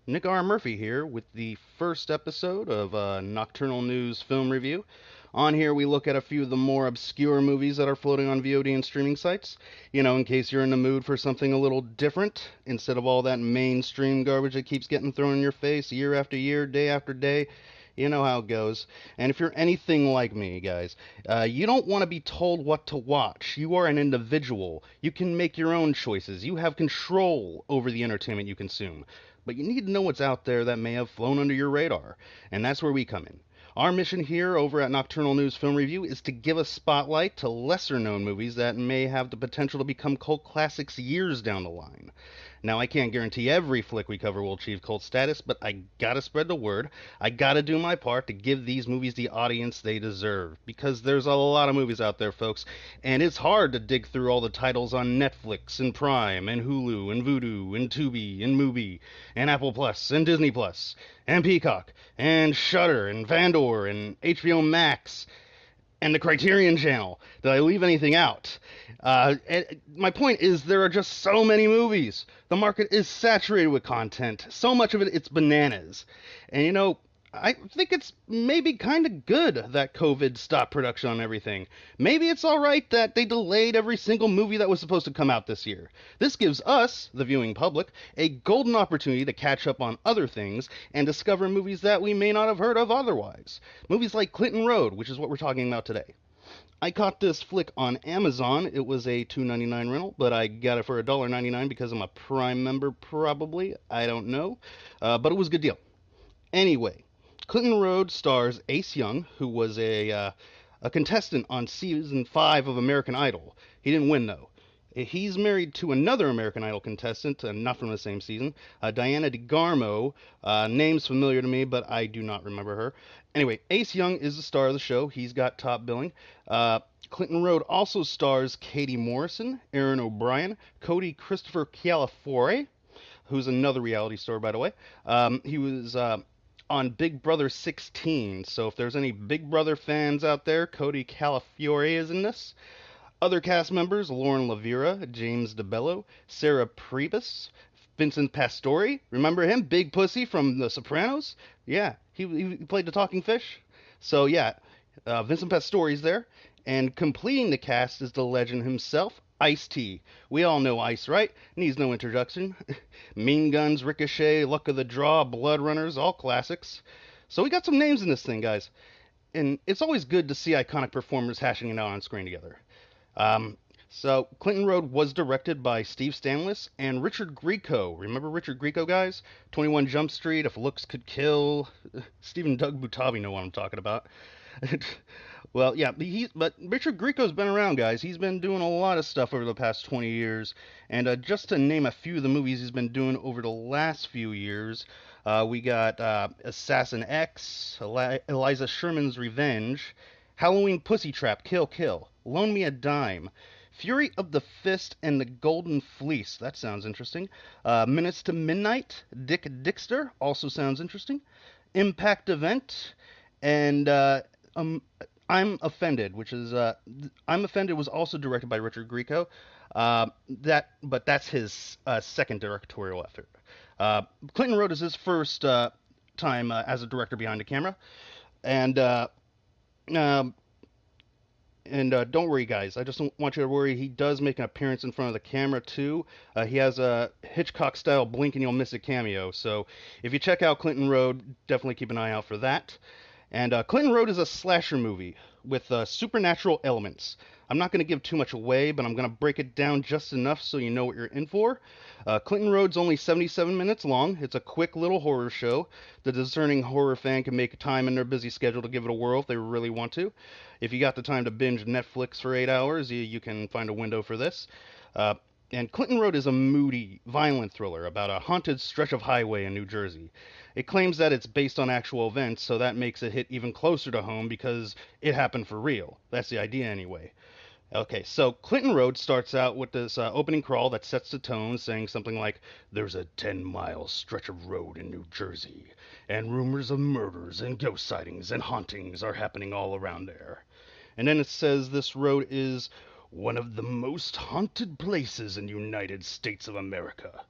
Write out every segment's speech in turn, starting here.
Nick R. Murphy here with the first episode of Nocturnal Newz film review. On here, we look at a few of the more obscure movies that are floating on VOD and streaming sites. You know, in case you're in the mood for something a little different, instead of all that mainstream garbage that keeps getting thrown in your face year after year, day after day. You know how it goes. And if you're anything like me, guys, you don't want to be told what to watch. You are an individual. You can make your own choices. You have control over the entertainment you consume. But you need to know what's out there that may have flown under your radar. And that's where we come in. Our mission here over at Nocturnal Newz Film Review is to give a spotlight to lesser known movies that may have the potential to become cult classics years down the line. Now, I can't guarantee every flick we cover will achieve cult status, but I gotta spread the word. I gotta do my part to give these movies the audience they deserve. Because there's a lot of movies out there, folks, and it's hard to dig through all the titles on Netflix and Prime and Hulu and Vudu and Tubi and Mubi and Apple Plus and Disney Plus and Peacock and Shudder and Vandor and HBO Max and the Criterion Channel. Did I leave anything out? My point is there are just so many movies. The market is saturated with content. So much of it, it's bananas. And you know, I think it's maybe kind of good that COVID stopped production on everything. Maybe it's alright that they delayed every single movie that was supposed to come out this year. This gives us, the viewing public, a golden opportunity to catch up on other things and discover movies that we may not have heard of otherwise. Movies like Clinton Road, which is what we're talking about today. I caught this flick on Amazon. It was a $2.99 rental, but I got it for $1.99 because I'm a Prime member, probably. I don't know. But it was a good deal. Anyway, Clinton Road stars Ace Young, who was a contestant on season 5 of American Idol. He didn't win, though. He's married to another American Idol contestant, not from the same season, Diana DeGarmo. Name's familiar to me, but I do not remember her. Anyway, Ace Young is the star of the show. He's got top billing. Clinton Road also stars Katie Morrison, Aaron O'Brien, Cody Christopher Calafiore, who's another reality star, by the way. He was on Big Brother 16, so if there's any Big Brother fans out there, Cody Calafiore is in this. Other cast members, Lauren Lavira, James DeBello, Sarah Priebus, Vincent Pastore. Remember him? Big Pussy from The Sopranos? Yeah, he played the talking fish. So yeah, Vincent Pastore's there. And completing the cast is the legend himself, Ice-T. We all know Ice, right? Needs no introduction. Mean Guns, Ricochet, Luck of the Draw, Blood Runners, all classics. So we got some names in this thing, guys. And it's always good to see iconic performers hashing it out on screen together. So Clinton Road was directed by Steve Stanulis and Richard Grieco. Remember Richard Grieco, guys? 21 Jump Street, If Looks Could Kill. Steve and Doug Butabi know what I'm talking about. Well, yeah, but Richard Grieco's been around, guys. He's been doing a lot of stuff over the past 20 years. And just to name a few of the movies he's been doing over the last few years, we got Assassin X, Eliza Sherman's Revenge, Halloween Pussy Trap, Kill Kill, Loan Me a Dime, Fury of the Fist and the Golden Fleece. That sounds interesting. Minutes to Midnight, Dick Dickster. Also sounds interesting. Impact Event. And I'm Offended, which is... I'm Offended was also directed by Richard Grieco. But that's his second directorial effort. Clinton Road is his first time as a director behind the camera. And... don't worry, guys. I just don't want you to worry. He does make an appearance in front of the camera, too. He has a Hitchcock-style blink and you'll miss a cameo. So if you check out Clinton Road, definitely keep an eye out for that. And Clinton Road is a slasher movie with supernatural elements. I'm not going to give too much away, but I'm going to break it down just enough so you know what you're in for. Clinton Road's only 77 minutes long. It's a quick little horror show. The discerning horror fan can make time in their busy schedule to give it a whirl if they really want to. If you got the time to binge Netflix for 8 hours, you can find a window for this. And Clinton Road is a moody, violent thriller about a haunted stretch of highway in New Jersey. It claims that it's based on actual events, so that makes it hit even closer to home because it happened for real. That's the idea anyway. Okay, so Clinton Road starts out with this opening crawl that sets the tone, saying something like, "There's a 10-mile stretch of road in New Jersey, and rumors of murders and ghost sightings and hauntings are happening all around there." And then it says this road is one of the most haunted places in the United States of America.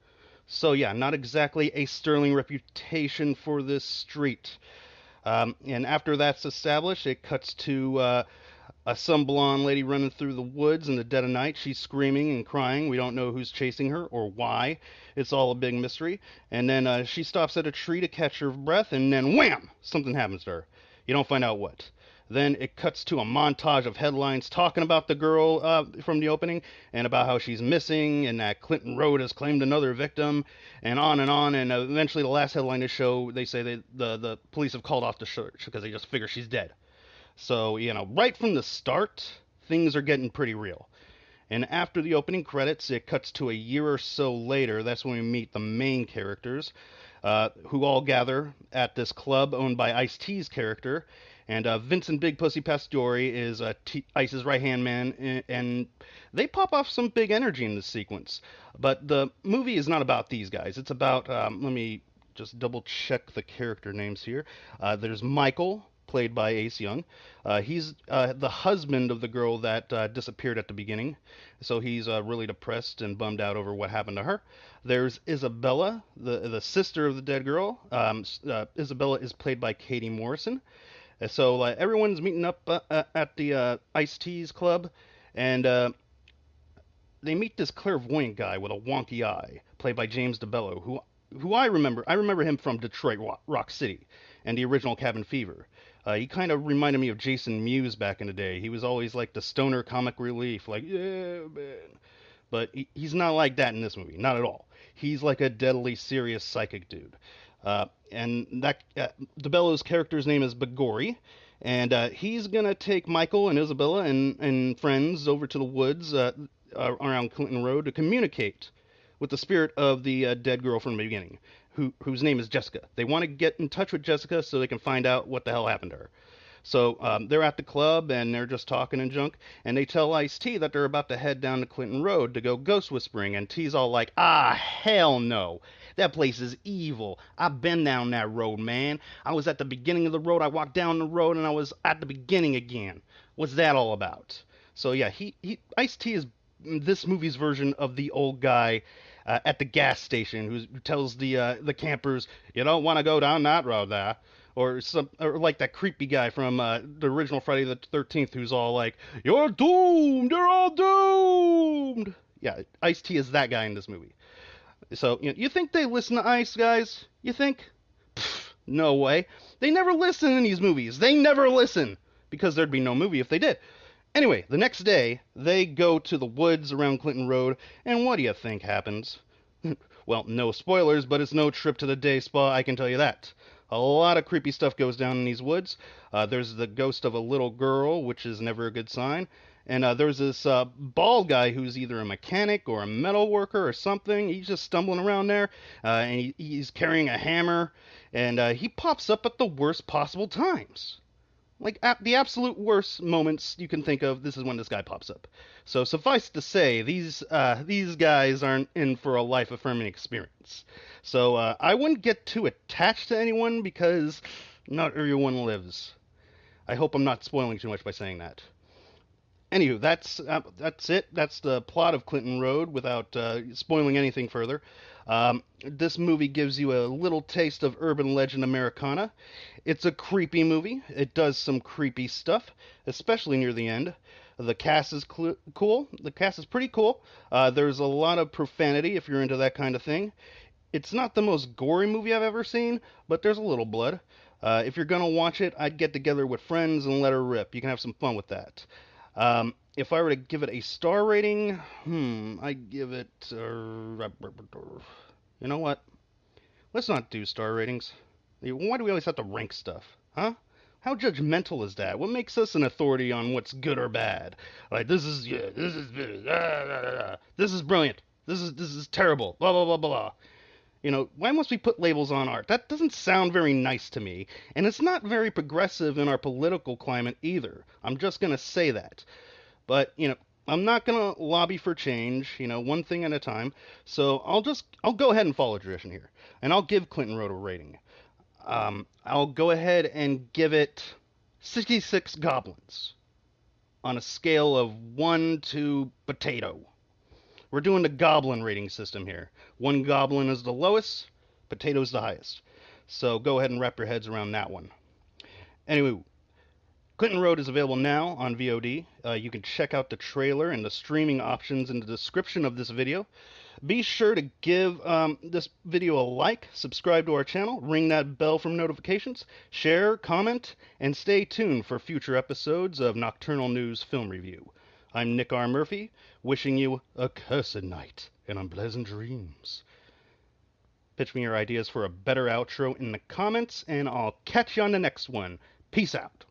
So yeah, not exactly a sterling reputation for this street. And after that's established, it cuts to some blonde lady running through the woods in the dead of night. She's screaming and crying. We don't know who's chasing her or why. It's all a big mystery. And then she stops at a tree to catch her breath, and then wham! Something happens to her. You don't find out what. Then it cuts to a montage of headlines talking about the girl from the opening and about how she's missing and that Clinton Road has claimed another victim and on and on. And eventually, the last headline to show, they say the police have called off the search because they just figure she's dead. So, right from the start, things are getting pretty real. And after the opening credits, it cuts to a year or so later. That's when we meet the main characters, who all gather at this club owned by Ice-T's character. And Vincent Big Pussy Pastore is Ice's right-hand man, and they pop off some big energy in this sequence. But the movie is not about these guys. It's about, let me just double check the character names here. There's Michael, played by Ace Young. He's the husband of the girl that disappeared at the beginning, so he's really depressed and bummed out over what happened to her. There's Isabella, the sister of the dead girl. Isabella is played by Katie Morrison. So everyone's meeting up at the Ice-T's club, and they meet this clairvoyant guy with a wonky eye, played by James DeBello, who I remember. I remember him from Detroit Rock City and the original Cabin Fever. He kind of reminded me of Jason Mewes back in the day. He was always like the stoner comic relief, like, yeah, man. But he's not like that in this movie, not at all. He's like a deadly serious psychic dude. And that DeBello's character's name is Bagori, and he's gonna take Michael and Isabella and friends over to the woods around Clinton Road to communicate with the spirit of the dead girl from the beginning, whose name is Jessica. They want to get in touch with Jessica so they can find out what the hell happened to her. So they're at the club and they're just talking and junk, and they tell Ice-T that they're about to head down to Clinton Road to go ghost whispering, and T's all like, ah, hell no. That place is evil. I've been down that road, man. I was at the beginning of the road, I walked down the road, and I was at the beginning again. What's that all about? So yeah, Ice-T is this movie's version of the old guy at the gas station who tells the campers, you don't want to go down that road there. Or like that creepy guy from the original Friday the 13th who's all like, you're doomed, you're all doomed. Yeah, Ice-T is that guy in this movie. So, you think they listen to Ice, guys? You think? Pfft, no way. They never listen in these movies. They never listen. Because there'd be no movie if they did. Anyway, the next day, they go to the woods around Clinton Road, and what do you think happens? Well, no spoilers, but it's no trip to the day spa, I can tell you that. A lot of creepy stuff goes down in these woods. There's the ghost of a little girl, which is never a good sign. And there's this bald guy who's either a mechanic or a metal worker or something. He's just stumbling around there, and he's carrying a hammer, and he pops up at the worst possible times. Like, at the absolute worst moments you can think of, this is when this guy pops up. So suffice to say, these guys aren't in for a life-affirming experience. So I wouldn't get too attached to anyone because not everyone lives. I hope I'm not spoiling too much by saying that. Anywho, that's it. That's the plot of Clinton Road without spoiling anything further. This movie gives you a little taste of urban legend Americana. It's a creepy movie. It does some creepy stuff, especially near the end. The cast is cool. The cast is pretty cool. There's a lot of profanity if you're into that kind of thing. It's not the most gory movie I've ever seen, but there's a little blood. If you're gonna watch it, I'd get together with friends and let her rip. You can have some fun with that. If I were to give it a star rating, I'd give it. You know what? Let's not do star ratings. Why do we always have to rank stuff, huh? How judgmental is that? What makes us an authority on what's good or bad? Like this is this is brilliant. This is terrible. Blah blah blah blah. Why must we put labels on art? That doesn't sound very nice to me, and it's not very progressive in our political climate either. I'm just gonna say that. But, I'm not gonna lobby for change, one thing at a time. So I'll go ahead and follow tradition here, and I'll give Clinton Road a rating. I'll go ahead and give it 66 goblins on a scale of 1 to potato. We're doing the goblin rating system here. One goblin is the lowest, potatoes the highest. So go ahead and wrap your heads around that one. Anyway, Clinton Road is available now on VOD. You can check out the trailer and the streaming options in the description of this video. Be sure to give this video a like, subscribe to our channel, ring that bell for notifications, share, comment, and stay tuned for future episodes of Nocturnal Newz Film Review. I'm Nick R. Murphy, wishing you a cursed night and unpleasant dreams. Pitch me your ideas for a better outro in the comments, and I'll catch you on the next one. Peace out.